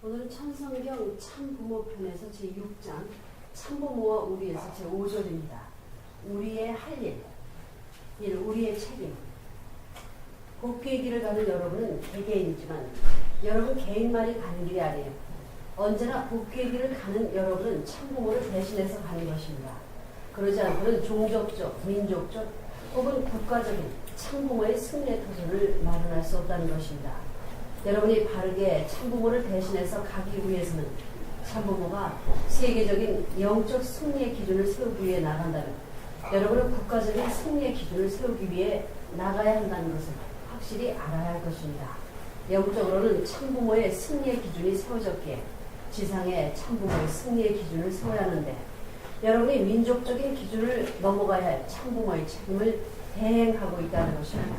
오늘은 찬성경 참부모 편에서 제6장 참부모와 우리에서 제5절입니다. 우리의 할 일, 우리의 책임. 복귀의 길을 가는 여러분은 개개인이지만 여러분 개인만이 가는 길이 아니에요. 언제나 복귀의 길을 가는 여러분은 참부모를 대신해서 가는 것입니다. 그러지 않고는 종족적, 민족적 혹은 국가적인 참부모의 승리의 터전을 마련할 수 없다는 것입니다. 여러분이 바르게 참부모를 대신해서 가기 위해서는 참부모가 세계적인 영적 승리의 기준을 세우기 위해 나간다면 여러분은 국가적인 승리의 기준을 세우기 위해 나가야 한다는 것을 확실히 알아야 할 것입니다. 영적으로는 참부모의 승리의 기준이 세워졌기에 지상의 참부모의 승리의 기준을 세워야 하는데 여러분이 민족적인 기준을 넘어가야 할 참부모의 책임을 대행하고 있다는 것입니다.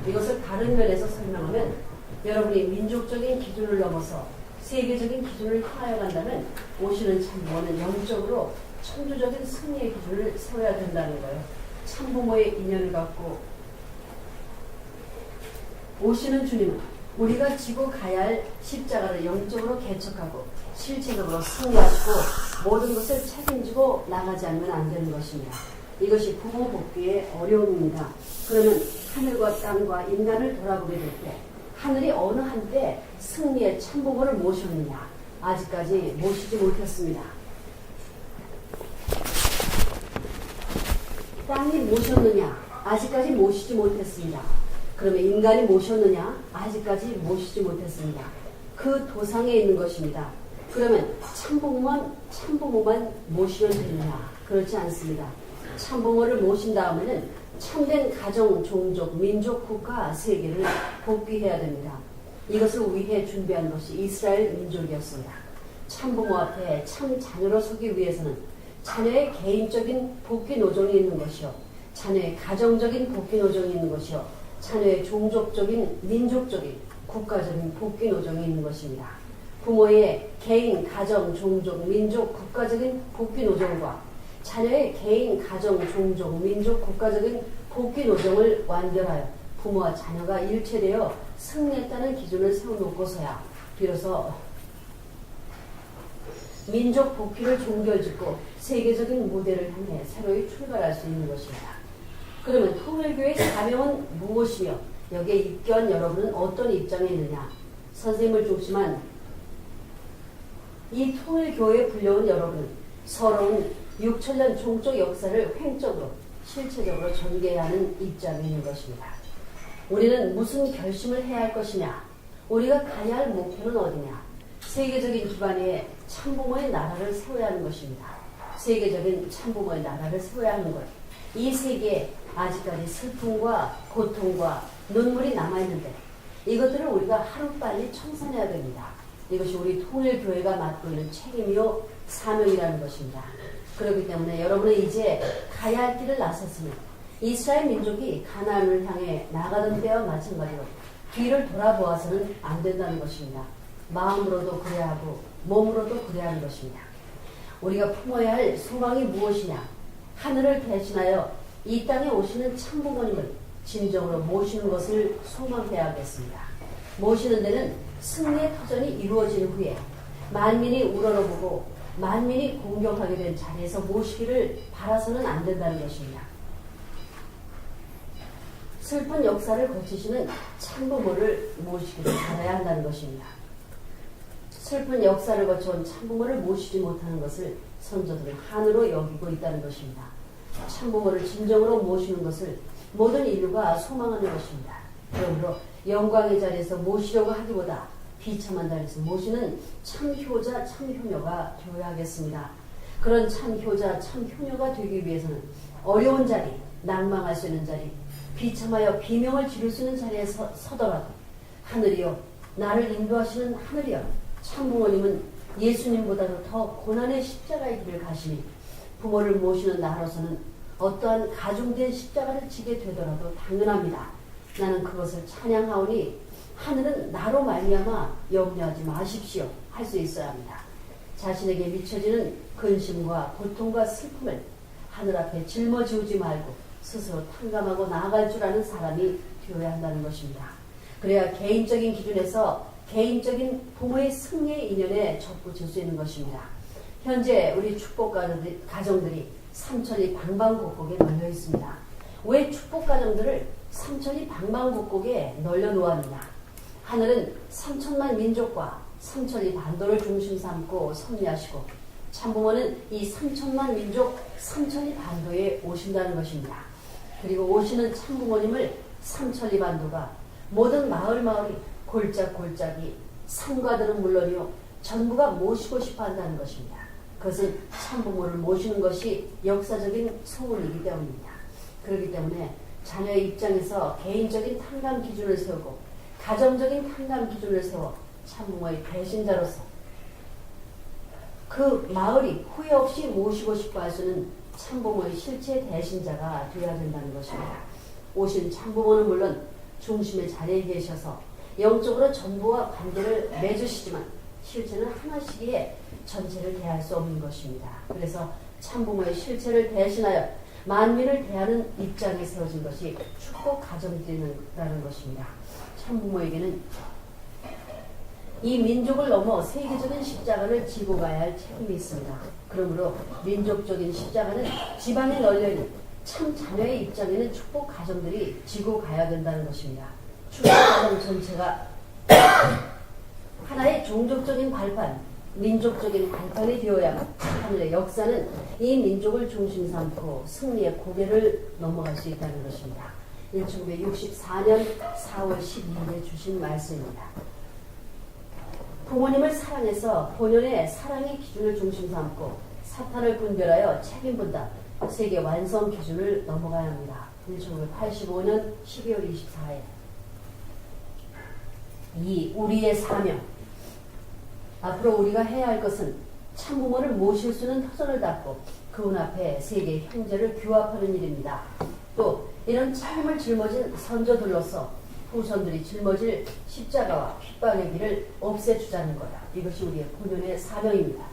이것을 다른 면에서 설명하면 여러분이 민족적인 기준을 넘어서 세계적인 기준을 향하여 간다면 오시는 참부모는 영적으로 천주적인 승리의 기준을 세워야 된다는 거예요. 참부모의 인연을 갖고 오시는 주님은 우리가 지고 가야 할 십자가를 영적으로 개척하고 실체적으로 승리하시고 모든 것을 책임지고 나가지 않으면 안 되는 것입니다. 이것이 부모 복귀의 어려움입니다. 그러면 하늘과 땅과 인간을 돌아보게 될 때 하늘이 어느 한때 승리의 참부모를 모셨느냐? 아직까지 모시지 못했습니다. 땅이 모셨느냐? 아직까지 모시지 못했습니다. 그러면 인간이 모셨느냐? 아직까지 모시지 못했습니다. 그 도상에 있는 것입니다. 그러면 참부모만 모시면 되느냐? 그렇지 않습니다. 참부모를 모신 다음에는 참된 가정, 종족, 민족, 국가, 세계를 복귀해야 됩니다. 이것을 위해 준비한 것이 이스라엘 민족이었습니다. 참부모 앞에 참 자녀로 서기 위해서는 자녀의 개인적인 복귀 노정이 있는 것이요, 자녀의 가정적인 복귀 노정이 있는 것이요, 자녀의 종족적인, 민족적인, 국가적인 복귀 노정이 있는 것입니다. 부모의 개인, 가정, 종족, 민족, 국가적인 복귀 노정과 자녀의 개인, 가정, 종족, 민족, 국가적인 복귀 노정을 완결하여 부모와 자녀가 일체되어 승리했다는 기준을 세워놓고서야 비로소 민족 복귀를 종결짓고 세계적인 무대를 향해 새로이 출발할 수 있는 것입니다. 그러면 통일교회의 사명은 무엇이며 여기에 입교한 여러분은 어떤 입장에 있느냐? 선생님을 중심한 이 통일교회에 불려온 여러분은 서러운 6천년 종족 역사를 횡적으로 실체적으로 전개해야 하는 입장에 있는 것입니다. 우리는 무슨 결심을 해야 할 것이냐? 우리가 가야 할 목표는 어디냐? 세계적인 기반에 참부모의 나라를 세워야 하는 것입니다. 세계적인 참부모의 나라를 세워야 하는 것. 이 세계에 아직까지 슬픔과 고통과 눈물이 남아있는데 이것들을 우리가 하루빨리 청산해야 됩니다. 이것이 우리 통일교회가 맡고 있는 책임이요 사명이라는 것입니다. 그렇기 때문에 여러분은 이제 가야 할 길을 나섰으면 이스라엘 민족이 가나안을 향해 나가던 때와 마찬가지로 뒤를 돌아보아서는 안 된다는 것입니다. 마음으로도 그래야 하고 몸으로도 그래야 하는 것입니다. 우리가 품어야 할 소망이 무엇이냐? 하늘을 대신하여 이 땅에 오시는 참부모님을 진정으로 모시는 것을 소망해야겠습니다. 모시는 데는 승리의 터전이 이루어진 후에 만민이 우러러보고 만민이 공경하게 된 자리에서 모시기를 바라서는 안 된다는 것입니다. 슬픈 역사를 거치시는 참부모를 모시기를 바라야 한다는 것입니다. 슬픈 역사를 거쳐온 참부모를 모시지 못하는 것을 선조들은 한으로 여기고 있다는 것입니다. 참부모를 진정으로 모시는 것을 모든 인류가 소망하는 것입니다. 그러므로 영광의 자리에서 모시려고 하기보다 비참한 자리에서 모시는 참효자, 참효녀가 되어야 하겠습니다. 그런 참효자, 참효녀가 되기 위해서는 어려운 자리, 낭망할 수 있는 자리, 비참하여 비명을 지를 수 있는 자리에 서더라도 하늘이여, 나를 인도하시는 하늘이여, 참부모님은 예수님보다도 더 고난의 십자가의 길을 가시니 부모를 모시는 나로서는 어떠한 가중된 십자가를 지게 되더라도 당연합니다. 나는 그것을 찬양하오니 하늘은 나로 말미암아 염려하지 마십시오 할 수 있어야 합니다. 자신에게 미쳐지는 근심과 고통과 슬픔을 하늘 앞에 짊어지우지 말고 스스로 탕감하고 나아갈 줄 아는 사람이 되어야 한다는 것입니다. 그래야 개인적인 기준에서 개인적인 부모의 승리의 인연에 접붙일 수 있는 것입니다. 현재 우리 축복 가정들이 삼천리 방방곡곡에 널려 있습니다. 왜 축복 가정들을 삼천리 방방곡곡에 널려 놓았느냐? 하늘은 3천만 민족과 삼천리 반도를 중심 삼고 섭리하시고 참부모는 이 3천만 민족 삼천리 반도에 오신다는 것입니다. 그리고 오시는 참부모님을 삼천리 반도가 모든 마을이 골짝골짝이 산과들은 물론이요 전부가 모시고 싶어 한다는 것입니다. 그것은 참부모를 모시는 것이 역사적인 소원이기 때문입니다. 그렇기 때문에 자녀의 입장에서 개인적인 탕감 기준을 세우고 가정적인 탕감 기준을 세워 참부모의 배신자로서 그 마을이 후회 없이 모시고 싶어 할 수는 참부모의 실제 대신자가 되어야 된다는 것입니다. 오신 참부모는 물론 중심의 자리에 계셔서 영적으로 전부와 관계를 맺으시지만 실체는 하나씩의 전체를 대할 수 없는 것입니다. 그래서 참부모의 실체를 대신하여 만민을 대하는 입장에 세워진 것이 축복 가정들이라는 것입니다. 참부모에게는 이 민족을 넘어 세계적인 십자가를 지고 가야 할 책임이 있습니다. 그러므로 민족적인 십자가는 지방에 널려있는 참 자녀의 입장에는 축복 가정들이 지고 가야 된다는 것입니다. 축복 가정 전체가 하나의 종족적인 발판, 민족적인 발판이 되어야만 하늘의 역사는 이 민족을 중심 삼고 승리의 고개를 넘어갈 수 있다는 것입니다. 1964년 4월 12일에 주신 말씀입니다. 부모님을 사랑해서 본연의 사랑의 기준을 중심 삼고 사탄을 분별하여 책임 분담, 세계 완성 기준을 넘어가야 합니다. 1985년 12월 24일. 2. 우리의 사명. 앞으로 우리가 해야 할 것은 참부모를 모실 수 있는 터전을 닫고 그분 앞에 세계 형제를 규합하는 일입니다. 또 이런 책임을 짊어진 선조들로서 후손들이 짊어질 십자가와 핍박의 길을 없애주자는 거야. 이것이 우리의 본연의 사명입니다.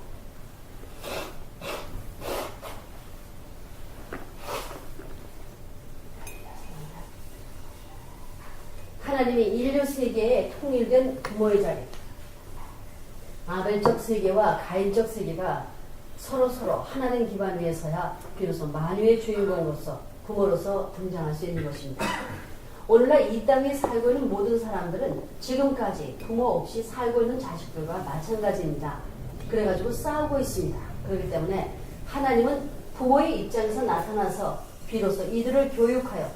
하나님이 인류 세계에 통일된 부모의 자리, 아벨적 세계와 가인적 세계가 서로 하나님 기반 위에 서야 비로소 만유의 주인공으로서 부모로서 등장할 수 있는 것입니다. 오늘날 이 땅에 살고 있는 모든 사람들은 지금까지 부모 없이 살고 있는 자식들과 마찬가지입니다. 그래가지고 싸우고 있습니다. 그렇기 때문에 하나님은 부모의 입장에서 나타나서 비로소 이들을 교육하여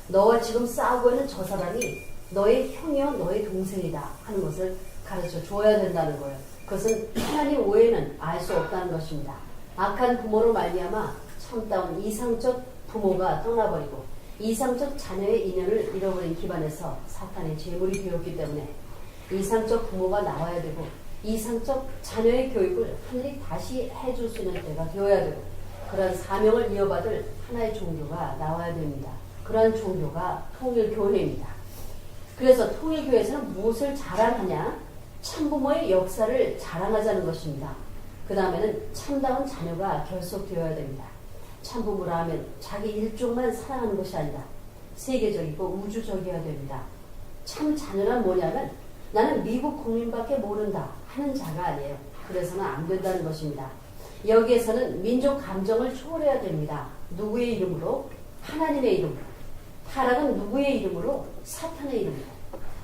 너와 지금 싸우고 있는 저 사람이 너의 형이요 너의 동생이다 하는 것을 가르쳐 줘야 된다는 거예요. 그것은 하나님 외에는 알 수 없다는 것입니다. 악한 부모로 말미암아 참다운 이상적 부모가 떠나버리고 이상적 자녀의 인연을 잃어버린 기반에서 사탄의 제물이 되었기 때문에 이상적 부모가 나와야 되고 이상적 자녀의 교육을 하늘이 다시 해줄 수 있는 때가 되어야 되고 그러한 사명을 이어받을 하나의 종교가 나와야 됩니다. 그러한 종교가 통일교회입니다. 그래서 통일교회에서는 무엇을 자랑하냐? 참부모의 역사를 자랑하자는 것입니다. 그 다음에는 참다운 자녀가 결속되어야 됩니다. 참부모라 하면 자기 일족만 사랑하는 것이 아니라 세계적이고 우주적이어야 됩니다. 참 자녀란 뭐냐면 나는 미국 국민밖에 모른다 하는 자가 아니에요. 그래서는 안 된다는 것입니다. 여기에서는 민족 감정을 초월해야 됩니다. 누구의 이름으로? 하나님의 이름으로. 타락은 누구의 이름으로? 사탄의 이름으로.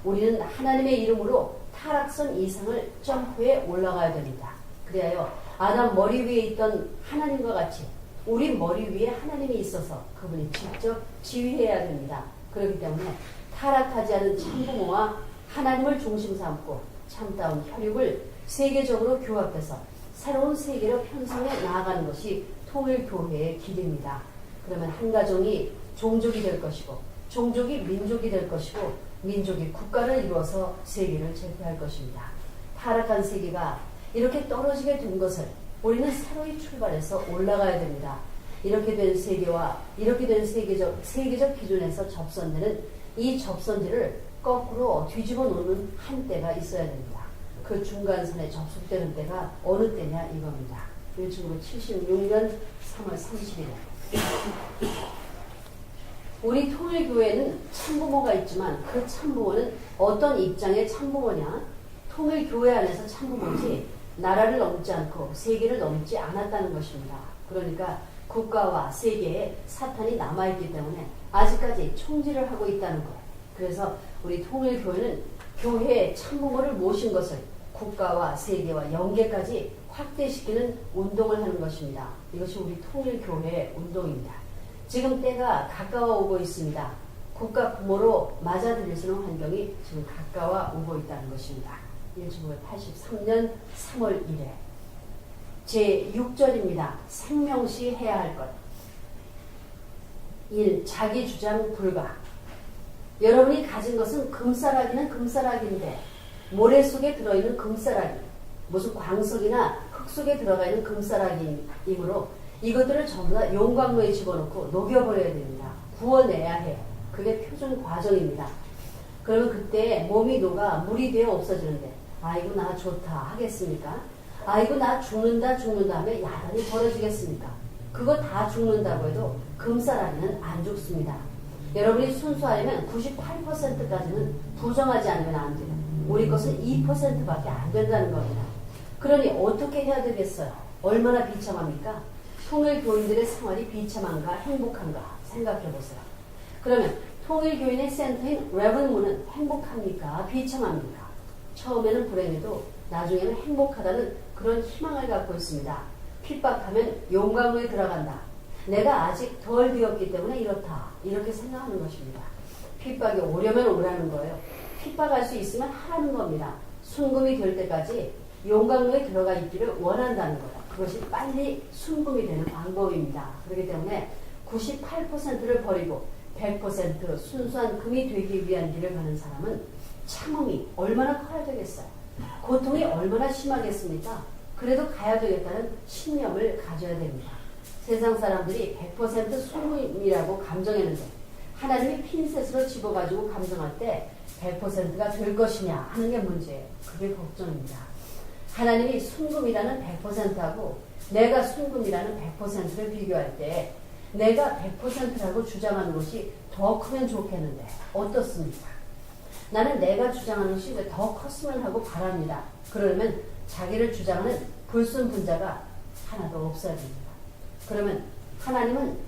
우리는 하나님의 이름으로 타락선 이상을 점프해 올라가야 됩니다. 그래야 아담 머리 위에 있던 하나님과 같이 우리 머리 위에 하나님이 있어서 그분이 직접 지휘해야 됩니다. 그렇기 때문에 타락하지 않은 참부모와 하나님을 중심 삼고 참다운 혈육을 세계적으로 교합해서 새로운 세계로 편성해 나아가는 것이 통일교회의 길입니다. 그러면 한 가정이 종족이 될 것이고 종족이 민족이 될 것이고 민족이 국가를 이루어서 세계를 제패할 것입니다. 타락한 세계가 이렇게 떨어지게 된 것을 우리는 새로이 출발해서 올라가야 됩니다. 이렇게 된 세계와 이렇게 된 세계적 기준에서 접선되는 이 접선지를 거꾸로 뒤집어 놓는 한 때가 있어야 됩니다. 그 중간선에 접속되는 때가 어느 때냐 이겁니다. 1976년 3월 30일 우리 통일교회는 참부모가 있지만 그 참부모는 어떤 입장의 참부모냐? 통일교회 안에서 참부모지 나라를 넘지 않고 세계를 넘지 않았다는 것입니다. 그러니까 국가와 세계에 사탄이 남아있기 때문에 아직까지 총질을 하고 있다는 거예요. 그래서 우리 통일교회는 교회의 참부모를 모신 것을 국가와 세계와 영계까지 확대시키는 운동을 하는 것입니다. 이것이 우리 통일교회의 운동입니다. 지금 때가 가까워 오고 있습니다. 국가 부모로 맞아들일 수 있는 환경이 지금 가까워 오고 있다는 것입니다. 1983년 3월 1일 제6절입니다. 생명시 해야 할 것. 1. 자기 주장 불가. 여러분이 가진 것은 금싸라기는 금싸라기인데 모래 속에 들어있는 금싸라기, 무슨 광석이나 흙 속에 들어가 있는 금싸라기이므로 이것들을 전부 다 용광로에 집어넣고 녹여버려야 됩니다. 구워내야 해요. 그게 표준 과정입니다. 그러면 그때 몸이 녹아 물이 되어 없어지는데 아이고 나 좋다 하겠습니까? 아이고 나 죽는다 하면 야단이 벌어지겠습니까? 그거 다 죽는다고 해도 금싸라기는 안 죽습니다. 여러분이 순수하려면 98%까지는 부정하지 않으면 안 돼요. 우리 것은 2%밖에 안 된다는 겁니다. 그러니 어떻게 해야 되겠어요? 얼마나 비참합니까? 통일교인들의 생활이 비참한가 행복한가 생각해 보세요. 그러면 통일교인의 센터인 레븐문은 행복합니까? 비참합니까? 처음에는 불행해도 나중에는 행복하다는 그런 희망을 갖고 있습니다. 핍박하면 용광로에 들어간다. 내가 아직 덜 되었기 때문에 이렇다. 이렇게 생각하는 것입니다. 핍박이 오려면 오라는 거예요. 핍박할 수 있으면 하라는 겁니다. 순금이 될 때까지 용광로에 들어가 있기를 원한다는 거예요. 그것이 빨리 순금이 되는 방법입니다. 그렇기 때문에 98%를 버리고 100% 순수한 금이 되기 위한 길을 가는 사람은 참음이 얼마나 커야 되겠어요. 고통이 얼마나 심하겠습니까? 그래도 가야 되겠다는 신념을 가져야 됩니다. 세상 사람들이 100% 순금이라고 감정했는데 하나님이 핀셋으로 집어가지고 감정할 때 100%가 될 것이냐 하는 게 문제예요. 그게 걱정입니다. 하나님이 순금이라는 100%하고 내가 순금이라는 100%를 비교할 때 내가 100%라고 주장하는 것이 더 크면 좋겠는데 어떻습니까? 나는 내가 주장하는 것이 더 컸으면 하고 바랍니다. 그러면 자기를 주장하는 불순분자가 하나도 없어야 됩니다. 그러면 하나님은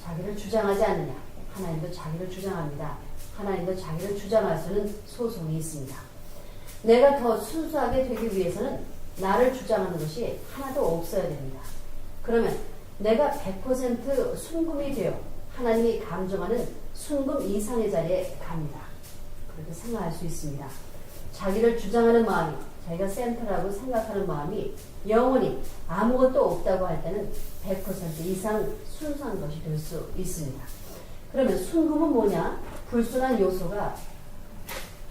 자기를 주장하지 않느냐? 하나님도 자기를 주장합니다. 하나님도 자기를 주장할 수는 소송이 있습니다. 내가 더 순수하게 되기 위해서는 나를 주장하는 것이 하나도 없어야 됩니다. 그러면 내가 100% 순금이 되어 하나님이 감정하는 순금 이상의 자리에 갑니다. 그렇게 생각할 수 있습니다. 자기를 주장하는 마음이 자기가 센터라고 생각하는 마음이 영원히 아무것도 없다고 할 때는 100% 이상 순수한 것이 될 수 있습니다. 그러면 순금은 뭐냐? 불순한 요소가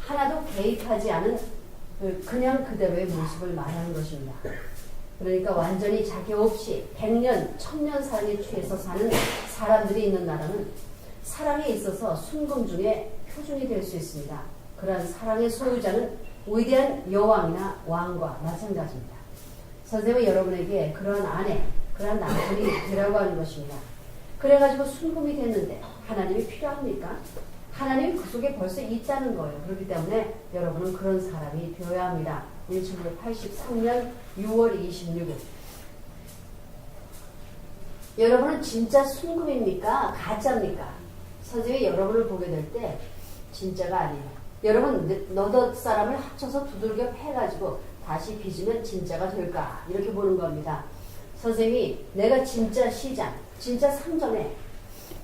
하나도 개입하지 않은 그냥 그대로의 모습을 말하는 것입니다. 그러니까 완전히 자기 없이 100년, 1000년 사랑에 취해서 사는 사람들이 있는 나라는 사랑에 있어서 순금 중에 표준이 될 수 있습니다. 그러한 사랑의 소유자는 위대한 여왕이나 왕과 마찬가지입니다. 선생님은 여러분에게 그러한 아내, 그러한 남편이 되라고 하는 것입니다. 그래가지고 순금이 됐는데 하나님이 필요합니까? 하나님이 그 속에 벌써 있다는 거예요. 그렇기 때문에 여러분은 그런 사람이 되어야 합니다. 1983년 6월 26일 여러분은 진짜 순금입니까? 가짜입니까? 선생님이 여러분을 보게 될 때 진짜가 아니에요. 여러분 너덧 사람을 합쳐서 두들겨 패가지고 다시 빚으면 진짜가 될까? 이렇게 보는 겁니다. 선생님이 내가 진짜 시장, 진짜 상점에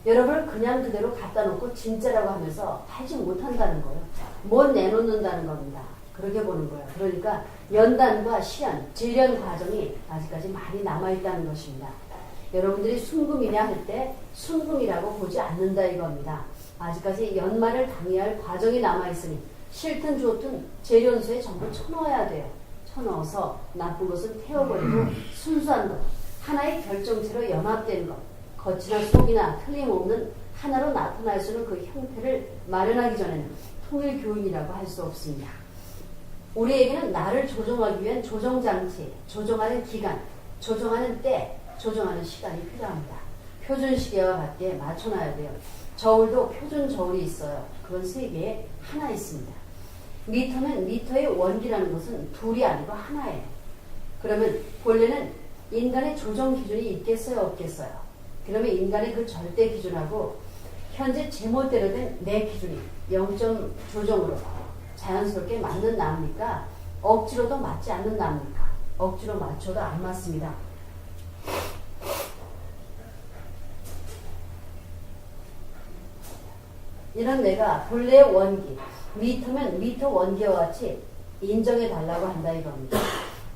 여러분을 그냥 그대로 갖다 놓고 진짜라고 하면서 팔지 못한다는 거예요. 못 내놓는다는 겁니다. 그렇게 보는 거예요. 그러니까 연단과 시연, 재련 과정이 아직까지 많이 남아있다는 것입니다. 여러분들이 순금이냐 할 때 순금이라고 보지 않는다 이겁니다. 아직까지 연말을 당해야 할 과정이 남아있으니 싫든 좋든 재련소에 전부 쳐넣어야 돼요. 쳐넣어서 나쁜 것은 태워버리고 순수한 것, 하나의 결정체로 연합된 것, 겉이나 속이나 틀림없는 하나로 나타날 수 있는 그 형태를 마련하기 전에는 통일교인이라고 할 수 없습니다. 우리에게는 나를 조종하기 위한 조정장치, 조정하는 기간, 조정하는 때, 조정하는 시간이 필요합니다. 표준 시계와 같게 맞춰놔야 돼요. 저울도 표준 저울이 있어요. 그건 세계에 하나 있습니다. 미터는 미터의 원기라는 것은 둘이 아니고 하나예요. 그러면 본래는 인간의 조정 기준이 있겠어요, 없겠어요? 그러면 인간의 그 절대 기준하고 현재 제멋대로 된 내 기준이 0점 조정으로 자연스럽게 맞는 납니까? 억지로도 맞지 않는 납니까? 억지로 맞춰도 안 맞습니다. 이런 내가 본래의 원기, 미터면 미터 원기와 같이 인정해 달라고 한다 이겁니다.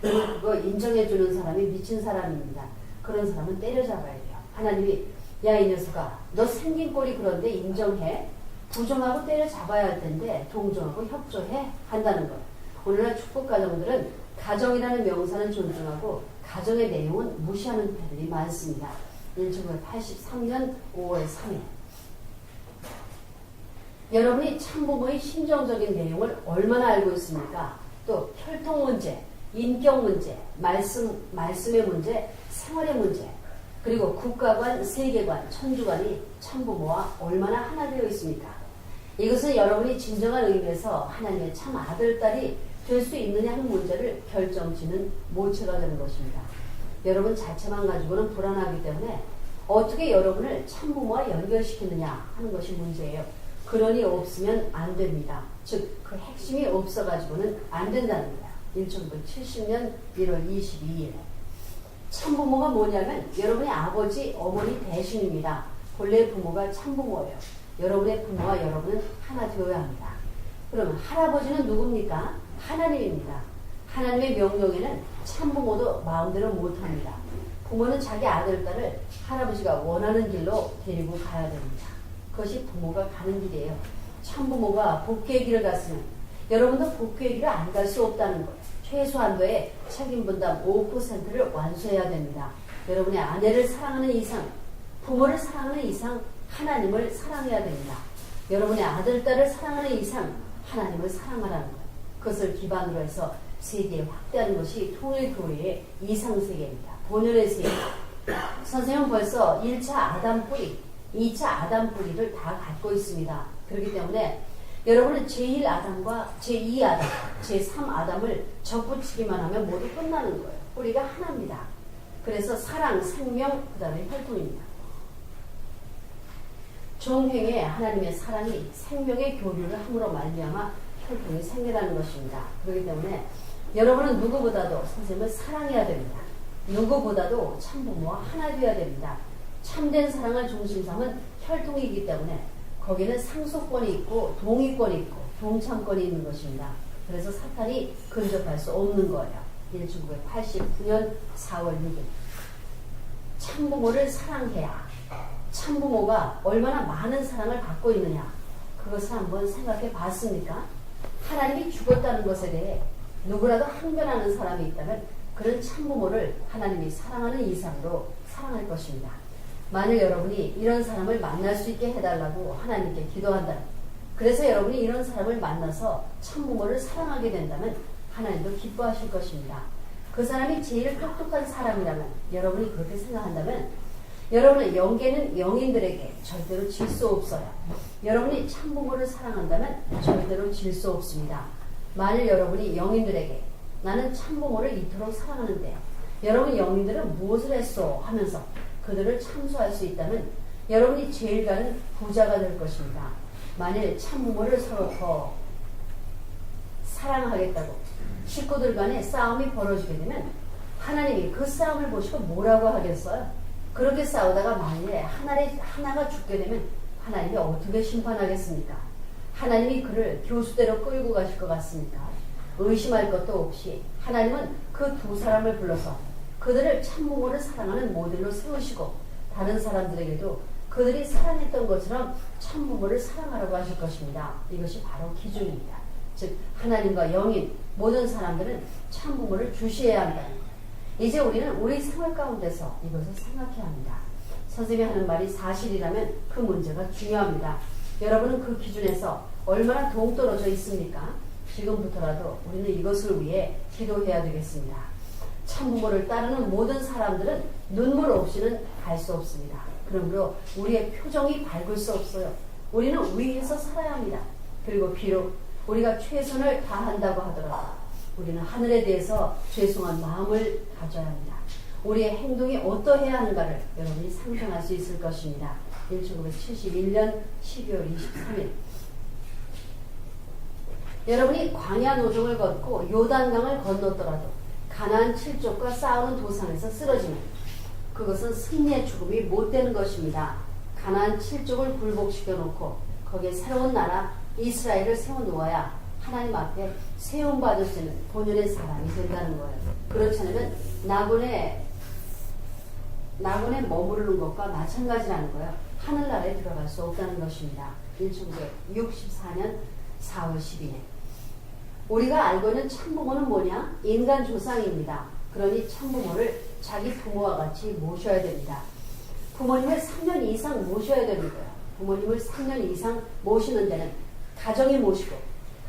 그리고 그거 인정해주는 사람이 미친 사람입니다. 그런 사람은 때려잡아야 돼요. 하나님이 야 이 녀석아 너 생긴 꼴이 그런데 인정해? 부정하고 때려잡아야 할 텐데 동정하고 협조해? 한다는 거예요. 오늘날 축복가정들은 가정이라는 명사는 존중하고 가정의 내용은 무시하는 패들이 많습니다. 1983년 5월 3일 여러분이 참부모의 심정적인 내용을 얼마나 알고 있습니까? 또 혈통 문제, 인격 문제, 말씀의 문제, 생활의 문제, 그리고 국가관, 세계관, 천주관이 참부모와 얼마나 하나 되어 있습니까? 이것은 여러분이 진정한 의미에서 하나님의 참 아들, 딸이 될 수 있느냐 하는 문제를 결정짓는 모체가 되는 것입니다. 여러분 자체만 가지고는 불안하기 때문에 어떻게 여러분을 참부모와 연결시키느냐 하는 것이 문제예요. 그러니 없으면 안 됩니다. 즉, 그 핵심이 없어가지고는 안 된다는 거야. 1970년 1월 22일. 참부모가 뭐냐면 여러분의 아버지, 어머니 대신입니다. 본래 부모가 참부모예요. 여러분의 부모와 여러분은 하나 되어야 합니다. 그러면 할아버지는 누굽니까? 하나님입니다. 하나님의 명령에는 참부모도 마음대로 못합니다. 부모는 자기 아들, 딸을 할아버지가 원하는 길로 데리고 가야 됩니다. 그것이 부모가 가는 길이에요. 참부모가 복귀의 길을 갔으면 여러분도 복귀의 길을 안 갈 수 없다는 거예요. 최소한도의 책임분담 5%를 완수해야 됩니다. 여러분의 아내를 사랑하는 이상, 부모를 사랑하는 이상 하나님을 사랑해야 됩니다. 여러분의 아들, 딸을 사랑하는 이상 하나님을 사랑하라는 거예요. 그것을 기반으로 해서 세계에 확대하는 것이 통일교회의 이상세계입니다. 본연의 세계. 선생님은 벌써 1차 아담 뿌리, 2차 아담 뿌리를 다 갖고 있습니다. 그렇기 때문에 여러분은 제1아담과 제2아담, 제3아담을 접붙이기만 하면 모두 끝나는 거예요. 뿌리가 하나입니다. 그래서 사랑, 생명, 그 다음에 혈통입니다. 종횡에 하나님의 사랑이 생명의 교류를 함으로 말미암아 혈통이 생겨나는 것입니다. 그렇기 때문에 여러분은 누구보다도 선생님을 사랑해야 됩니다. 누구보다도 참부모와 하나 되어야 됩니다. 참된 사랑을 중심 삼은 혈통이기 때문에 거기는 상속권이 있고 동의권이 있고 동참권이 있는 것입니다. 그래서 사탄이 근접할 수 없는 거예요. 1989년 4월 6일 참부모를 사랑해야 참부모가 얼마나 많은 사랑을 받고 있느냐 그것을 한번 생각해 봤습니까? 하나님이 죽었다는 것에 대해 누구라도 항변하는 사람이 있다면 그런 참부모를 하나님이 사랑하는 이상으로 사랑할 것입니다. 만일 여러분이 이런 사람을 만날 수 있게 해달라고 하나님께 기도한다면 그래서 여러분이 이런 사람을 만나서 참부모를 사랑하게 된다면 하나님도 기뻐하실 것입니다. 그 사람이 제일 똑똑한 사람이라면 여러분이 그렇게 생각한다면 여러분은 영계는 영인들에게 절대로 질 수 없어요. 여러분이 참부모를 사랑한다면 절대로 질 수 없습니다. 만일 여러분이 영인들에게 나는 참부모를 이토록 사랑하는데요. 여러분 영인들은 무엇을 했소? 하면서 그들을 참소할 수 있다면 여러분이 제일 가는 부자가 될 것입니다. 만일 참부모를 서로 더 사랑하겠다고 식구들 간에 싸움이 벌어지게 되면 하나님이 그 싸움을 보시고 뭐라고 하겠어요? 그렇게 싸우다가 만일에 하나가 죽게 되면 하나님이 어떻게 심판하겠습니까? 하나님이 그를 교수대로 끌고 가실 것 같습니까? 의심할 것도 없이 하나님은 그 두 사람을 불러서 그들을 참부모를 사랑하는 모델로 세우시고 다른 사람들에게도 그들이 사랑했던 것처럼 참부모를 사랑하라고 하실 것입니다. 이것이 바로 기준입니다. 즉 하나님과 영인 모든 사람들은 참부모를 주시해야 한다. 이제 우리는 우리 생활 가운데서 이것을 생각해야 합니다. 선생님이 하는 말이 사실이라면 그 문제가 중요합니다. 여러분은 그 기준에서 얼마나 동떨어져 있습니까? 지금부터라도 우리는 이것을 위해 기도해야 되겠습니다. 참부모를 따르는 모든 사람들은 눈물 없이는 갈 수 없습니다. 그러므로 우리의 표정이 밝을 수 없어요. 우리는 위에서 살아야 합니다. 그리고 비록 우리가 최선을 다한다고 하더라도 우리는 하늘에 대해서 죄송한 마음을 가져야 합니다. 우리의 행동이 어떠해야 하는가를 여러분이 상상할 수 있을 것입니다. 1971년 12월 23일 여러분이 광야 노정을 걷고 요단강을 건넜더라도 가나안 7족과 싸우는 도상에서 쓰러지면 그것은 승리의 죽음이 못 되는 것입니다. 가나안 7족을 굴복시켜 놓고 거기에 새로운 나라 이스라엘을 세워놓아야 하나님 앞에 세움받을 수 있는 본연의 사람이 된다는 거예요. 그렇지 않으면 낙원에 머무르는 것과 마찬가지라는 거예요. 하늘나라에 들어갈 수 없다는 것입니다. 1964년 4월 12일 우리가 알고 있는 참부모는 뭐냐? 인간 조상입니다. 그러니 참부모를 자기 부모와 같이 모셔야 됩니다. 부모님을 3년 이상 모셔야 되는 거예요. 부모님을 3년 이상 모시는 데는 가정이 모시고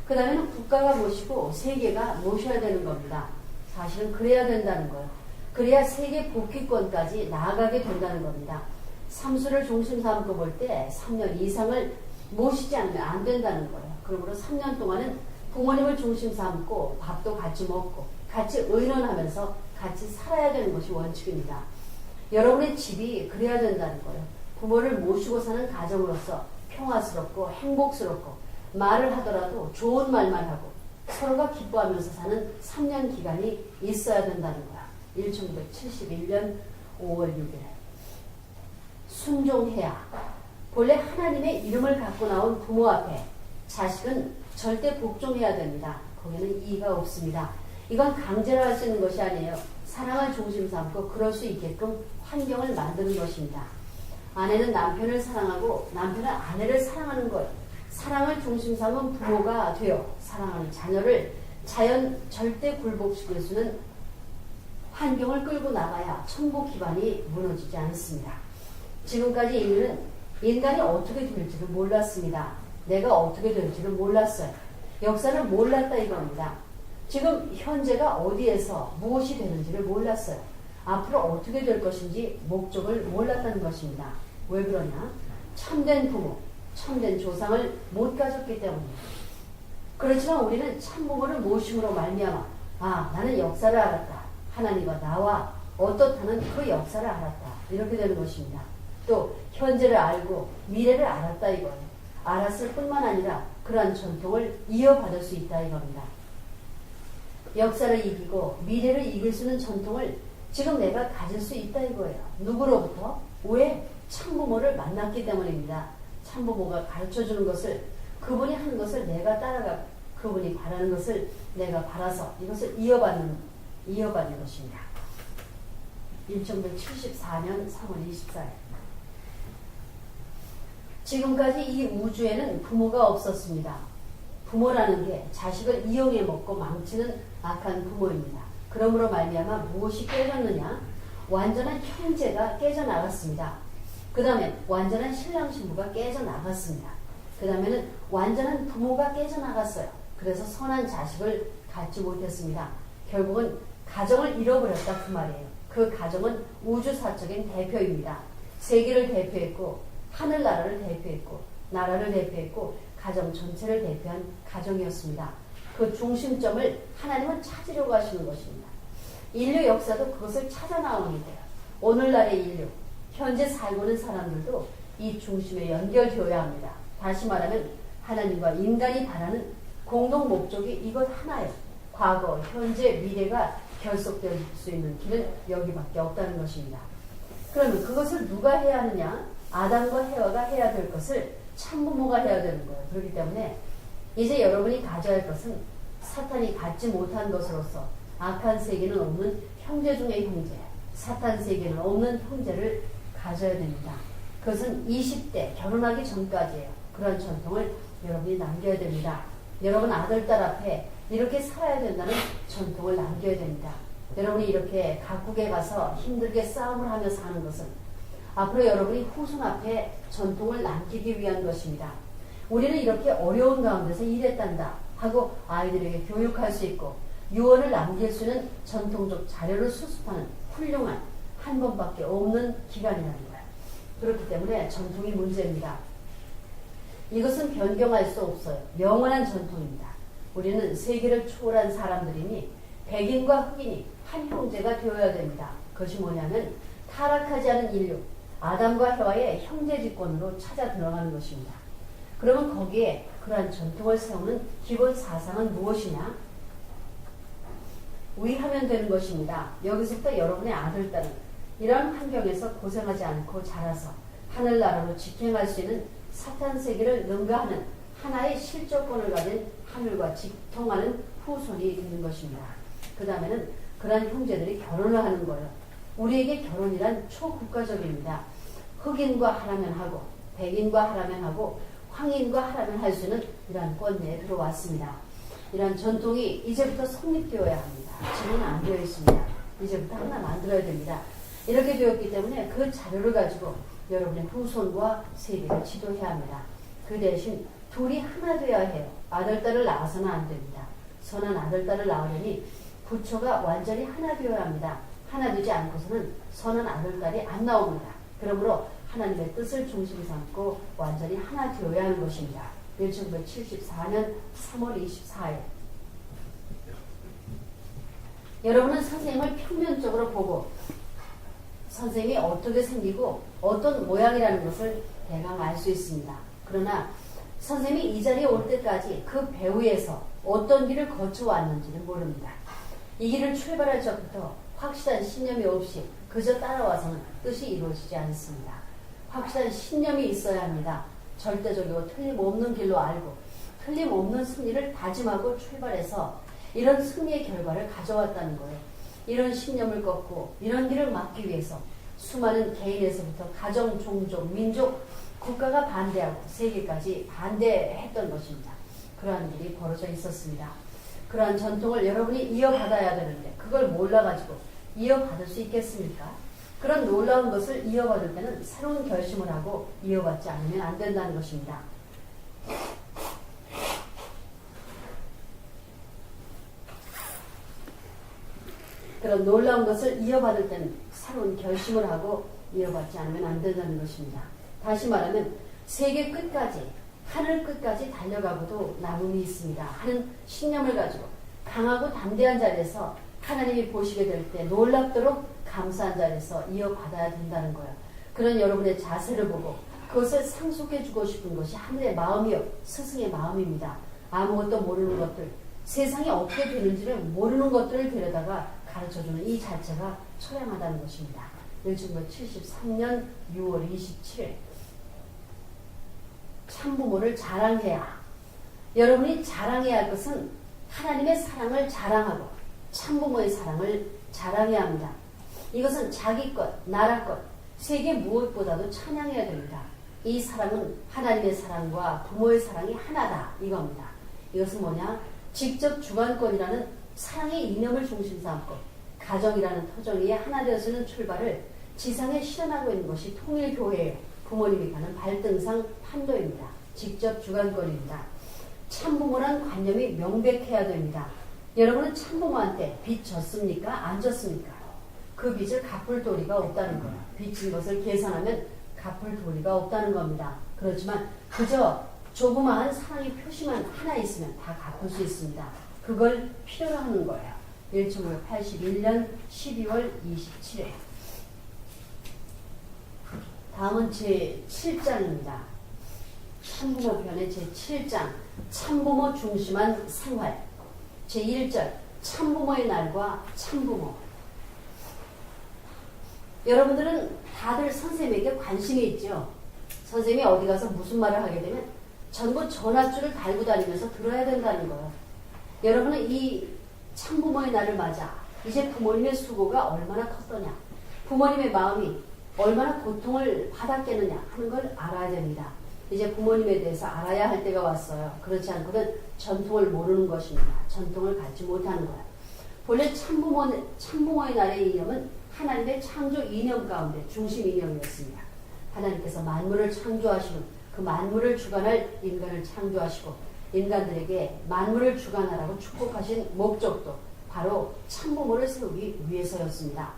그 다음에는 국가가 모시고 세계가 모셔야 되는 겁니다. 사실은 그래야 된다는 거예요. 그래야 세계 복귀권까지 나아가게 된다는 겁니다. 삼수를 중심 삼고 볼 때 3년 이상을 모시지 않으면 안 된다는 거예요. 그러므로 3년 동안은 부모님을 중심 삼고 밥도 같이 먹고 같이 의논하면서 같이 살아야 되는 것이 원칙입니다. 여러분의 집이 그래야 된다는 거예요. 부모를 모시고 사는 가정으로서 평화스럽고 행복스럽고 말을 하더라도 좋은 말만 하고 서로가 기뻐하면서 사는 3년 기간이 있어야 된다는 거야. 1971년 5월 6일 순종해야 본래 하나님의 이름을 갖고 나온 부모 앞에 자식은 절대 복종해야 됩니다. 거기는 이의가 없습니다. 이건 강제로 할 수 있는 것이 아니에요. 사랑을 중심 삼고 그럴 수 있게끔 환경을 만드는 것입니다. 아내는 남편을 사랑하고 남편은 아내를 사랑하는 것, 사랑을 중심 삼은 부모가 되어 사랑하는 자녀를 절대 굴복시킬 수 있는 환경을 끌고 나가야 천국 기반이 무너지지 않습니다. 지금까지 인류는 인간이 어떻게 될지를 몰랐습니다. 내가 어떻게 될지를 몰랐어요. 역사는 몰랐다 이겁니다. 지금 현재가 어디에서 무엇이 되는지를 몰랐어요. 앞으로 어떻게 될 것인지 목적을 몰랐다는 것입니다. 왜 그러냐? 참된 부모, 참된 조상을 못 가졌기 때문입니다. 그렇지만 우리는 참부모를 모심으로 말미암아 나는 역사를 알았다. 하나님과 나와 어떻다는 그 역사를 알았다. 이렇게 되는 것입니다. 또 현재를 알고 미래를 알았다 이거예요. 알았을 뿐만 아니라 그러한 전통을 이어받을 수 있다 이겁니다. 역사를 이기고 미래를 이길 수 있는 전통을 지금 내가 가질 수 있다 이거예요. 누구로부터? 왜? 참부모를 만났기 때문입니다. 참부모가 가르쳐주는 것을 그분이 하는 것을 내가 따라가 그분이 바라는 것을 내가 바라서 이것을 이어받는 것입니다. 1974년 3월 24일 지금까지 이 우주에는 부모가 없었습니다. 부모라는 게 자식을 이용해 먹고 망치는 악한 부모입니다. 그러므로 말미암아 무엇이 깨졌느냐? 완전한 형제가 깨져나갔습니다. 그 다음에 완전한 신랑 신부가 깨져나갔습니다. 그 다음에는 완전한 부모가 깨져나갔어요. 그래서 선한 자식을 갖지 못했습니다. 결국은 가정을 잃어버렸다 그 말이에요. 그 가정은 우주사적인 대표입니다. 세계를 대표했고 하늘나라를 대표했고 나라를 대표했고 가정 전체를 대표한 가정이었습니다. 그 중심점을 하나님은 찾으려고 하시는 것입니다. 인류 역사도 그것을 찾아 나오는데요. 오늘날의 인류, 현재 살고 있는 사람들도 이 중심에 연결되어야 합니다. 다시 말하면 하나님과 인간이 바라는 공동 목적이 이것 하나예요. 과거, 현재, 미래가 결속될 수 있는 길은 여기밖에 없다는 것입니다. 그러면 그것을 누가 해야 하느냐? 아담과 해와가 해야 될 것을 참부모가 해야 되는 거예요. 그렇기 때문에 이제 여러분이 가져야 할 것은 사탄이 갖지 못한 것으로서 악한 세계는 없는 형제 중의 형제, 사탄 세계는 없는 형제를 가져야 됩니다. 그것은 20대 결혼하기 전까지예요. 그런 전통을 여러분이 남겨야 됩니다. 여러분 아들, 딸 앞에 이렇게 살아야 된다는 전통을 남겨야 됩니다. 여러분이 이렇게 각국에 가서 힘들게 싸움을 하며 사는 것은 앞으로 여러분이 후손 앞에 전통을 남기기 위한 것입니다. 우리는 이렇게 어려운 가운데서 일했단다 하고 아이들에게 교육할 수 있고 유언을 남길 수 있는 전통적 자료를 수습하는 훌륭한 한 번밖에 없는 기간이라는 거예요. 그렇기 때문에 전통이 문제입니다. 이것은 변경할 수 없어요. 영원한 전통입니다. 우리는 세계를 초월한 사람들이니 백인과 흑인이 한 형제가 되어야 됩니다. 그것이 뭐냐면 타락하지 않은 인류, 아담과 해와의 형제집권으로 찾아 들어가는 것입니다. 그러면 거기에 그러한 전통을 세우는 기본 사상은 무엇이냐? 위하면 되는 것입니다. 여기서부터 여러분의 아들, 딸은 이런 환경에서 고생하지 않고 자라서 하늘나라로 직행할 수 있는 사탄 세계를 능가하는 하나의 실조권을 가진 하늘과 직통하는 후손이 있는 것입니다. 그 다음에는 그러한 형제들이 결혼을 하는 거예요. 우리에게 결혼이란 초국가적입니다. 흑인과 하라면 하고 백인과 하라면 하고 황인과 하라면 할 수 있는 이러한 권내에 들어왔습니다. 이러한 전통이 이제부터 성립되어야 합니다. 지금은 안 되어 있습니다. 이제부터 하나 만들어야 됩니다. 이렇게 되었기 때문에 그 자료를 가지고 여러분의 후손과 세계를 지도해야 합니다. 그 대신 둘이 하나 되어야 해요. 아들, 딸을 낳아서는 안 됩니다. 선한 아들, 딸을 낳으려니 부처가 완전히 하나 되어야 합니다. 하나 되지 않고서는 선한 아들, 딸이 안 나옵니다. 그러므로 하나님의 뜻을 중심 삼고 완전히 하나 되어야 하는 것입니다. 1974년 3월 24일 여러분은 선생님을 평면적으로 보고 선생님이 어떻게 생기고 어떤 모양이라는 것을 대강 알 수 있습니다. 그러나 선생님이 이 자리에 올 때까지 그 배후에서 어떤 길을 거쳐왔는지는 모릅니다. 이 길을 출발할 적부터 확실한 신념이 없이 그저 따라와서는 뜻이 이루어지지 않습니다. 확실한 신념이 있어야 합니다. 절대적이고 틀림없는 길로 알고 틀림없는 승리를 다짐하고 출발해서 이런 승리의 결과를 가져왔다는 거예요. 이런 신념을 꺾고 이런 길을 막기 위해서 수많은 개인에서부터 가정, 종족, 민족, 국가가 반대하고 세계까지 반대했던 것입니다. 그러한 일이 벌어져 있었습니다. 그러한 전통을 여러분이 이어받아야 되는데 그걸 몰라가지고 이어받을 수 있겠습니까? 그런 놀라운 것을 이어받을 때는 새로운 결심을 하고 이어받지 않으면 안 된다는 것입니다. 그런 놀라운 것을 이어받을 때는 새로운 결심을 하고 이어받지 않으면 안 된다는 것입니다. 다시 말하면 세계 끝까지 하늘 끝까지 달려가고도 남음이 있습니다 하는 신념을 가지고 강하고 담대한 자리에서 하나님이 보시게 될 때 놀랍도록 감사한 자리에서 이어받아야 된다는 거예요. 그런 여러분의 자세를 보고 그것을 상속해 주고 싶은 것이 하늘의 마음이요 스승의 마음입니다. 아무것도 모르는 것들, 세상이 어떻게 되는지를 모르는 것들을 데려다가 가르쳐주는 이 자체가 처량하다는 것입니다. 1973년 6월 27일 참부모를 자랑해야, 여러분이 자랑해야 할 것은 하나님의 사랑을 자랑하고 참부모의 사랑을 자랑해야 합니다. 이것은 자기 것, 나라 것, 세계 무엇보다도 찬양해야 됩니다. 이 사랑은 하나님의 사랑과 부모의 사랑이 하나다 이겁니다. 이것은 뭐냐? 직접 주관권이라는 사랑의 이념을 중심 삼고 가정이라는 터전위에 하나 되어서는 출발을 지상에 실현하고 있는 것이 통일교회예요. 부모님이 가는 발등상 판도입니다. 직접 주관권입니다. 참부모란 관념이 명백해야 됩니다. 여러분은 참부모한테 빚 졌습니까? 안 졌습니까? 그 빚을 갚을 도리가 없다는 거예요. 빚진 것을 계산하면 갚을 도리가 없다는 겁니다. 그렇지만 그저 조그마한 사랑의 표시만 하나 있으면 다 갚을 수 있습니다. 그걸 필요로 하는 거예요. 1981년 12월 27일 다음은 제7장입니다. 참부모 편의 제7장 참부모 중심한 생활 제1절 참부모의 날과 참부모. 여러분들은 다들 선생님에게 관심이 있죠. 선생님이 어디 가서 무슨 말을 하게 되면 전부 전화줄을 달고 다니면서 들어야 된다는 거예요. 여러분은 이 참부모의 날을 맞아 이제 부모님의 수고가 얼마나 컸더냐, 부모님의 마음이 얼마나 고통을 받았겠느냐 하는 걸 알아야 됩니다. 이제 부모님에 대해서 알아야 할 때가 왔어요. 그렇지 않고는 전통을 모르는 것입니다. 전통을 갖지 못하는 거예요. 본래 참부모의 날의 이념은 하나님의 창조 이념 가운데 중심 이념이었습니다. 하나님께서 만물을 창조하시고 그 만물을 주관할 인간을 창조하시고 인간들에게 만물을 주관하라고 축복하신 목적도 바로 참부모를 세우기 위해서였습니다.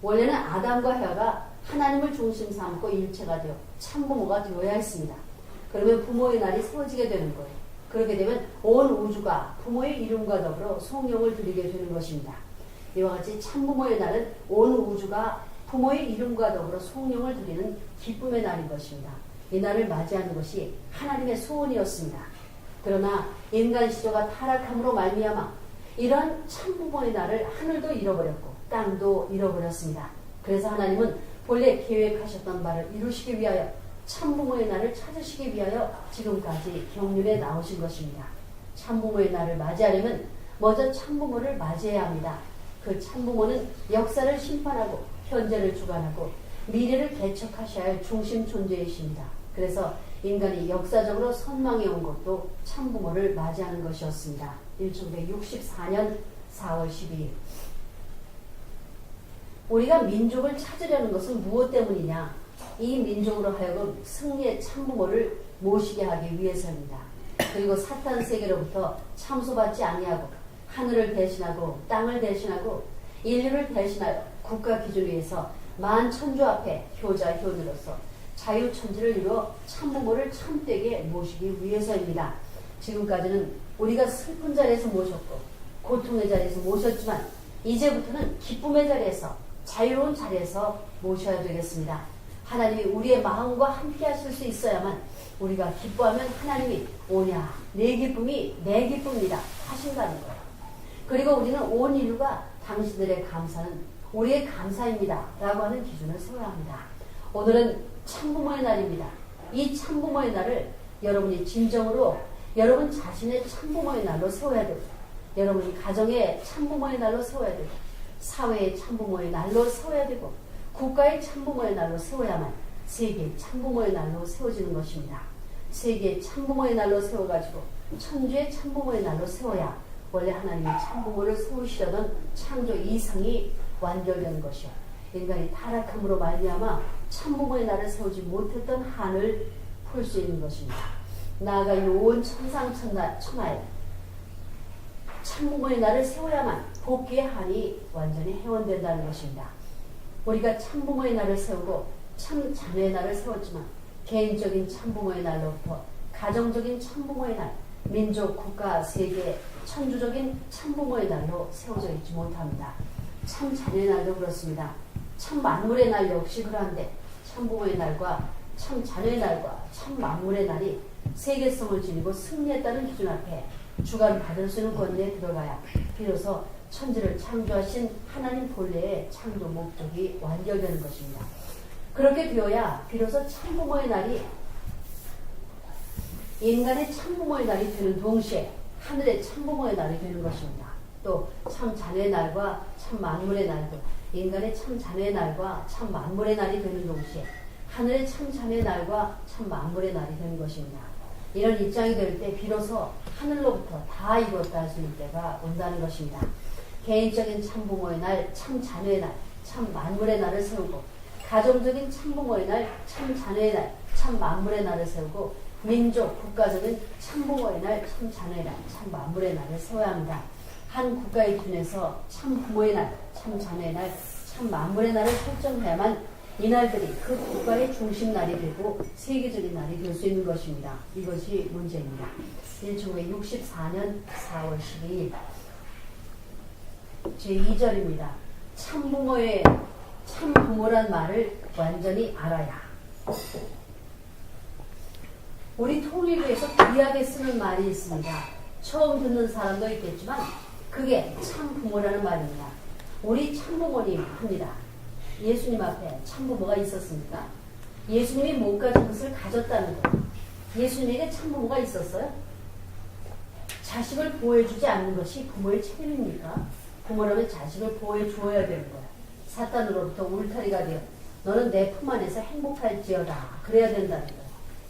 원래는 아담과 해와가 하나님을 중심 삼고 일체가 되어 참부모가 되어야 했습니다. 그러면 부모의 날이 세워지게 되는 거예요. 그렇게 되면 온 우주가 부모의 이름과 더불어 송영을 드리게 되는 것입니다. 이와 같이 참부모의 날은 온 우주가 부모의 이름과 더불어 송영을 드리는 기쁨의 날인 것입니다. 이 날을 맞이하는 것이 하나님의 소원이었습니다. 그러나 인간 시조가 타락함으로 말미암아 이러한 참부모의 날을 하늘도 잃어버렸고 땅도 잃어버렸습니다. 그래서 하나님은 본래 계획하셨던 바를 이루시기 위하여 참부모의 날을 찾으시기 위하여 지금까지 경륜에 나오신 것입니다. 참부모의 날을 맞이하려면 먼저 참부모를 맞이해야 합니다. 그 참부모는 역사를 심판하고 현재를 주관하고 미래를 개척하셔야 할 중심 존재이십니다. 그래서 인간이 역사적으로 선망해 온 것도 참부모를 맞이하는 것이었습니다. 1964년 4월 12일 우리가 민족을 찾으려는 것은 무엇 때문이냐? 이 민족으로 하여금 승리의 참부모를 모시게 하기 위해서입니다. 그리고 사탄 세계로부터 참소받지 아니하고 하늘을 대신하고 땅을 대신하고 인류를 대신하여 국가 기준을 위해서 만천주 앞에 효자 효녀로서 자유천지를 이루어 참부모를 참되게 모시기 위해서입니다. 지금까지는 우리가 슬픈 자리에서 모셨고 고통의 자리에서 모셨지만 이제부터는 기쁨의 자리에서 자유로운 자리에서 모셔야 되겠습니다. 하나님이 우리의 마음과 함께 하실 수 있어야만 우리가 기뻐하면 하나님이 오냐 내 기쁨이 내 기쁨이다 하신다는 거예요. 그리고 우리는 온 인류가 당신들의 감사는 우리의 감사입니다 라고 하는 기준을 세워야 합니다. 오늘은 참부모의 날입니다. 이 참부모의 날을 여러분이 진정으로 여러분 자신의 참부모의 날로 세워야 되고 여러분이 가정의 참부모의 날로 세워야 되고 사회의 참부모의 날로 세워야 되고 국가의 참부모의 날로 세워야만 세계의 참부모의 날로 세워지는 것입니다. 세계의 참부모의 날로 세워가지고 천주의 참부모의 날로 세워야 원래 하나님이 참부모를 세우시려던 창조 이상이 완결되는 것이요. 인간이 타락함으로 말미암아 참부모의 날을 세우지 못했던 한을 풀 수 있는 것입니다. 나아가 이 온 천상천하에 참부모의 날을 세워야만 복귀의 한이 완전히 해원된다는 것입니다. 우리가 참부모의 날을 세우고 참자녀의 날을 세웠지만 개인적인 참부모의 날로부터 가정적인 참부모의 날, 민족, 국가, 세계, 천주적인 참부모의 날로 세워져 있지 못합니다. 참자녀의 날도 그렇습니다. 참만물의 날 역시 그러한데 참부모의 날과 참자녀의 날과 참만물의 날이 세계성을 지니고 승리했다는 기준 앞에 주관받을 수 있는 권리에 들어가야 비로소 천지를 창조하신 하나님 본래의 창조 목적이 완결되는 것입니다. 그렇게 되어야 비로소 참부모의 날이 인간의 참부모의 날이 되는 동시에 하늘의 참부모의 날이 되는 것입니다. 또 참자녀의 날과 참만물의 날도 인간의 참자녀의 날과 참만물의 날이 되는 동시에 하늘의 참자녀의 날과 참만물의 날이 되는 것입니다. 이런 입장이 될 때 비로소 하늘로부터 다 이뤘다 할 수 있는 때가 온다는 것입니다. 개인적인 참부모의 날, 참자녀의 날, 참만물의 날을 세우고 가정적인 참부모의 날, 참자녀의 날, 참만물의 날을 세우고 민족, 국가적인 참부모의 날, 참자녀의 날, 참만물의 날을 세워야 합니다. 한 국가의 기준에서 참부모의 날, 참자녀의 날, 참만물의 날을 설정해야만 이날들이 그 국가의 중심날이 되고 세계적인 날이 될 수 있는 것입니다. 이것이 문제입니다. 1964년 4월 12일 제2절입니다. 참부모란 말을 완전히 알아야. 우리 통일부에서 귀하게 쓰는 말이 있습니다. 처음 듣는 사람도 있겠지만 그게 참부모라는 말입니다. 우리 참부모님 합니다. 예수님 앞에 참부모가 있었습니까? 예수님이 못 가진 것을 가졌다는 것. 예수님에게 참부모가 있었어요? 자식을 보호해주지 않는 것이 부모의 책임입니까? 부모라면 자식을 보호해 주어야 되는 거야. 사탄으로부터 울타리가 되어 너는 내 품 안에서 행복할지어다. 그래야 된다는 거야.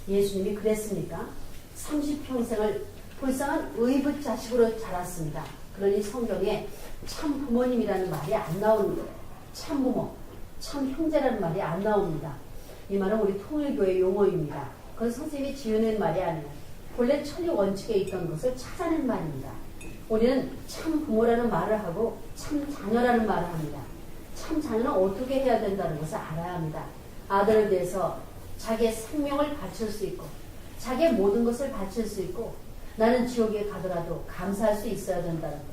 예수님이 그랬습니까? 30평생을 불쌍한 의붓 자식으로 자랐습니다. 그러니 성경에 참 부모님이라는 말이 안 나오는 거예요. 참부모, 참 형제라는 말이 안 나옵니다. 이 말은 우리 통일교의 용어입니다. 그건 선생님이 지어낸 말이 아니에요. 본래 천리 원칙에 있던 것을 찾아낸 말입니다. 우리는 참 부모라는 말을 하고 참 자녀라는 말을 합니다. 참 자녀는 어떻게 해야 된다는 것을 알아야 합니다. 아들을 위해서 자기의 생명을 바칠 수 있고 자기의 모든 것을 바칠 수 있고 나는 지옥에 가더라도 감사할 수 있어야 된다는 것.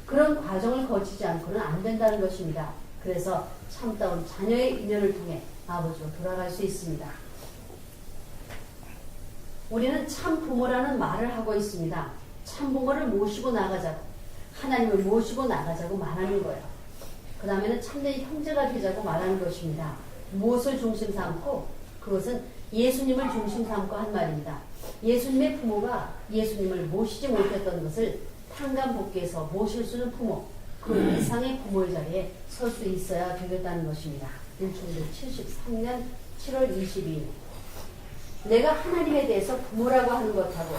그런 과정을 거치지 않고는 안 된다는 것입니다. 그래서 참다운 자녀의 인연을 통해 아버지로 돌아갈 수 있습니다. 우리는 참 부모라는 말을 하고 있습니다. 참 부모를 모시고 나가자고, 하나님을 모시고 나가자고 말하는 거예요. 그 다음에는 참된 형제가 되자고 말하는 것입니다. 무엇을 중심 삼고? 그것은 예수님을 중심 삼고 한 말입니다. 예수님의 부모가 예수님을 모시지 못했던 것을 탄감복귀해서 모실 수 있는 부모, 그 이상의 부모의 자리에 설 수 있어야 되겠다는 것입니다. 1973년 7월 22일. 내가 하나님에 대해서 부모라고 하는 것하고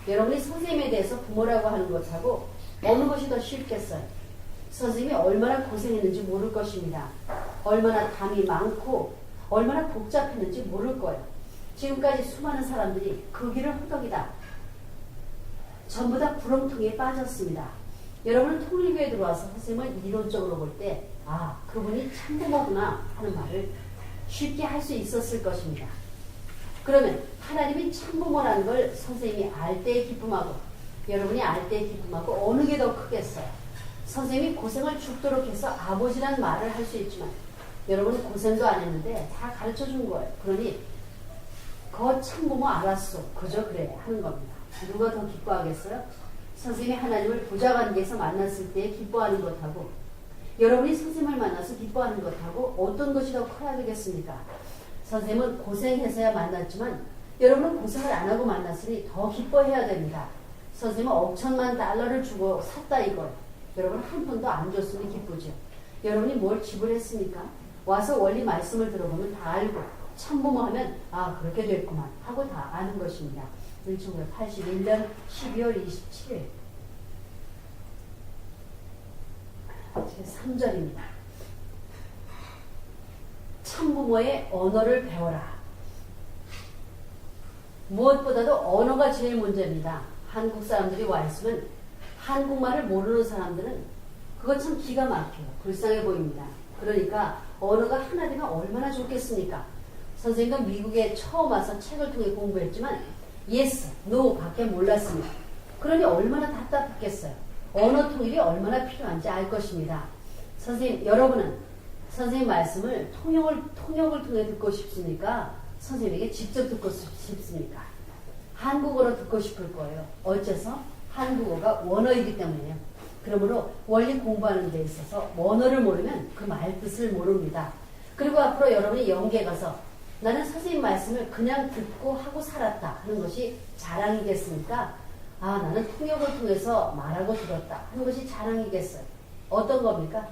여러분이 선생님에 대해서 부모라고 하는 것하고 어느 것이 더 쉽겠어요? 선생님이 얼마나 고생했는지 모를 것입니다. 얼마나 담이 많고 얼마나 복잡했는지 모를 거예요. 지금까지 수많은 사람들이 그 길을 허덕이다. 전부 다 구렁텅이에 빠졌습니다. 여러분은 통일교에 들어와서 선생님을 이론적으로 볼 때 아, 그분이 참부모구나 하는 말을 쉽게 할 수 있었을 것입니다. 그러면 하나님이 참부모라는 걸 선생님이 알 때의 기쁨하고 여러분이 알 때의 기쁨하고 어느 게 더 크겠어요? 선생님이 고생을 죽도록 해서 아버지란 말을 할 수 있지만 여러분은 고생도 안 했는데 다 가르쳐 준 거예요. 그러니 그 참부모 알았어. 그저 그래 하는 겁니다. 누가 더 기뻐하겠어요? 선생님이 하나님을 보좌관계에서 만났을 때 기뻐하는 것하고 여러분이 선생님을 만나서 기뻐하는 것하고 어떤 것이 더 커야 되겠습니까? 선생님은 고생해서야 만났지만 여러분은 고생을 안 하고 만났으니 더 기뻐해야 됩니다. 선생님은 억천만 달러를 주고 샀다 이걸. 여러분 한 푼도 안 줬으니 기쁘죠. 여러분이 뭘 지불했습니까? 와서 원리 말씀을 들어보면 다 알고 참부모 하면 아 그렇게 됐구만 하고 다 아는 것입니다. 1981년 12월 27일 제3절입니다. 참부모의 언어를 배워라. 무엇보다도 언어가 제일 문제입니다. 한국 사람들이 와 있으면 한국말을 모르는 사람들은 그거 참 기가 막혀요. 불쌍해 보입니다. 그러니까 언어가 하나 되면 얼마나 좋겠습니까? 선생님은 미국에 처음 와서 책을 통해 공부했지만 yes, no 밖에 몰랐습니다. 그러니 얼마나 답답했겠어요. 언어 통일이 얼마나 필요한지 알 것입니다. 선생님, 여러분은 선생님 말씀을 통역을 통해 듣고 싶습니까? 선생님에게 직접 듣고 싶습니까? 한국어로 듣고 싶을 거예요. 어째서? 한국어가 원어이기 때문이에요. 그러므로 원리 공부하는 데 있어서 원어를 모르면 그 말 뜻을 모릅니다. 그리고 앞으로 여러분이 영계 가서 나는 선생님 말씀을 그냥 듣고 하고 살았다 하는 것이 자랑이겠습니까? 아, 나는 통역을 통해서 말하고 들었다 하는 것이 자랑이겠어요. 어떤 겁니까?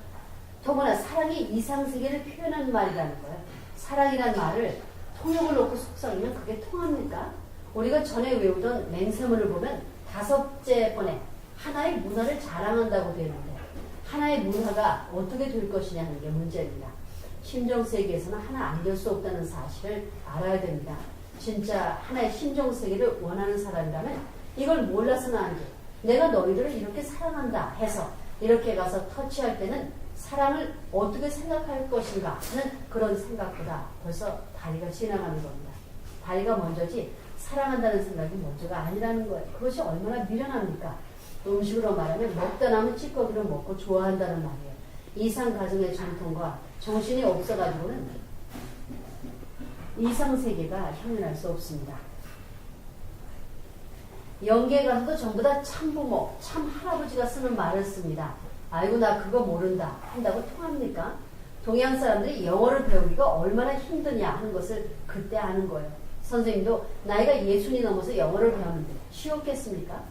더구나 사랑이 이상세계를 표현하는 말이라는 거예요. 사랑이란 말을 통역을 놓고 속삭이면 그게 통합니까? 우리가 전에 외우던 맹세문을 보면 5째 번에 하나의 문화를 자랑한다고 되는데 하나의 문화가 어떻게 될 것이냐 하는 게 문제입니다. 심정세계에서는 하나 안될 수 없다는 사실을 알아야 됩니다. 진짜 하나의 심정세계를 원하는 사람이라면 이걸 몰라서는 안 돼. 내가 너희들을 이렇게 사랑한다 해서 이렇게 가서 터치할 때는 사랑을 어떻게 생각할 것인가 하는 그런 생각보다 벌써 다리가 지나가는 겁니다. 다리가 먼저지 사랑한다는 생각이 먼저가 아니라는 거예요. 그것이 얼마나 미련합니까? 음식으로 말하면 먹다 남은 찌꺼기를 먹고 좋아한다는 말이에요. 이상 가정의 전통과 정신이 없어가지고는 이상세계가 형연할 수 없습니다. 영계 가서도 전부 다 참부모, 참할아버지가 쓰는 말을 씁니다. 아이고 나 그거 모른다 한다고 통합니까? 동양 사람들이 영어를 배우기가 얼마나 힘드냐 하는 것을 그때 아는 거예요. 선생님도 나이가 60이 넘어서 영어를 배웠는데 쉬웠겠습니까?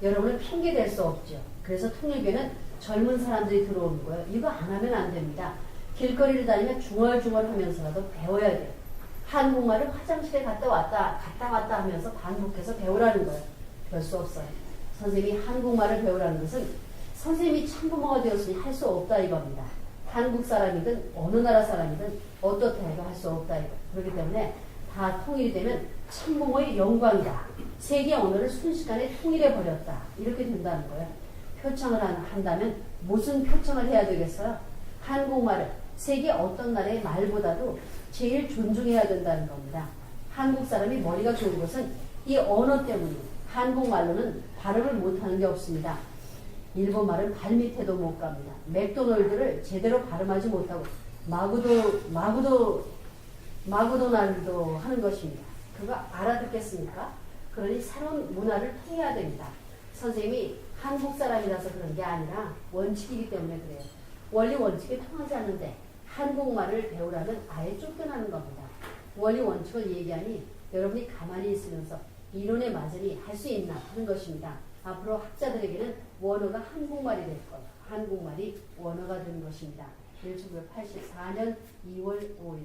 여러분은 핑계 댈 수 없죠. 그래서 통일교는 젊은 사람들이 들어오는 거예요. 이거 안 하면 안 됩니다. 길거리를 다니면 중얼중얼 하면서라도 배워야 돼요. 한국말을 화장실에 갔다 왔다 하면서 반복해서 배우라는 거예요. 별 수 없어요. 선생님이 한국말을 배우라는 것은 선생님이 참부모가 되었으니 할 수 없다 이겁니다. 한국 사람이든 어느 나라 사람이든 어떻게 해도 할 수 없다 이거. 그렇기 때문에 다 통일이 되면 참부모의 영광이다. 세계 언어를 순식간에 통일해 버렸다. 이렇게 된다는 거예요. 표창을 한다면 무슨 표창을 해야 되겠어요? 한국말을 세계 어떤 나라의 말보다도 제일 존중해야 된다는 겁니다. 한국 사람이 머리가 좋은 것은 이 언어 때문이에요. 한국말로는 발음을 못하는 게 없습니다. 일본말은 발밑에도 못 갑니다. 맥도널드를 제대로 발음하지 못하고 마구도날도 하는 것입니다. 그거 알아듣겠습니까? 그러니 새로운 문화를 통해야 됩니다. 선생님이 한국 사람이라서 그런 게 아니라 원칙이기 때문에 그래요. 원리 원칙이 통하지 않는데 한국말을 배우라면 아예 쫓겨나는 겁니다. 원리 원칙을 얘기하니 여러분이 가만히 있으면서 이론에 맞으니 할 수 있나 하는 것입니다. 앞으로 학자들에게는 원어가 한국말이 될 것, 한국말이 원어가 되는 것입니다. 1984년 2월 5일